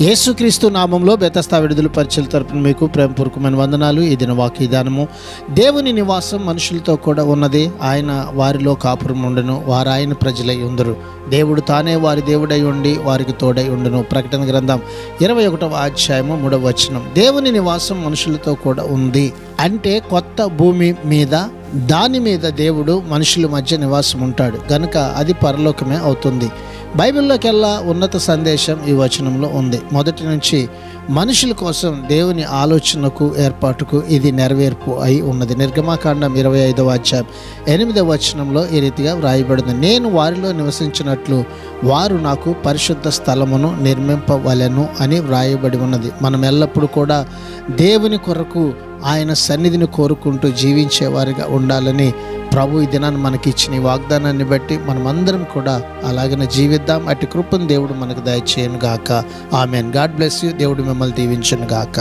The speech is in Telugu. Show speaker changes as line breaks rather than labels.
యేసుక్రీస్తు నామంలో బెతస్తా విడుదల పరిచయల తరపున మీకు ప్రేమపూర్వకమైన వందనాలు. ఈ దిన వాక్యదానము, దేవుని నివాసం మనుషులతో కూడా ఉన్నది, ఆయన వారిలో కాపురం ఉండను, వారు ఆయన ప్రజలై ఉందరు, దేవుడు తానే వారి దేవుడై ఉండి వారికి తోడై ఉండును. ప్రకటన గ్రంథం 21వ అధ్యాయము 3వ వచనం. దేవుని నివాసం మనుషులతో కూడా ఉంది అంటే కొత్త భూమి మీద, దాని మీద దేవుడు మనుషుల మధ్య నివాసం ఉంటాడు గనుక అది పరలోకమే అవుతుంది. బైబిల్లోకెల్లా ఉన్నత సందేశం ఈ వచనంలో ఉంది. మొదటి నుంచి మనుషుల కోసం దేవుని ఆలోచనకు ఏర్పాటుకు ఇది నెరవేర్పు అయి ఉన్నది. నిర్గమాకాండం 25వ అధ్యాయం 8వ వచనంలో ఈ రీతిగా వ్రాయబడింది, నేను వారిలో నివసించినట్లు వారు నాకు పరిశుద్ధ స్థలమును నిర్మింపవలెను అని వ్రాయబడి ఉన్నది. మనం ఎల్లప్పుడూ కూడా దేవుని కొరకు ఆయన సన్నిధిని కోరుకుంటూ జీవించేవారిగా ఉండాలని ప్రభు ఈ దినాన్ని మనకి ఇచ్చిన ఈ వాగ్దానాన్ని బట్టి మనమందరం కూడా అలాగనే జీవిద్దాం. అటు కృపను దేవుడు మనకు దయచేయను గాక. ఆమెన్. God bless you. దేవుడు మిమ్మల్ని దీవించును గాక.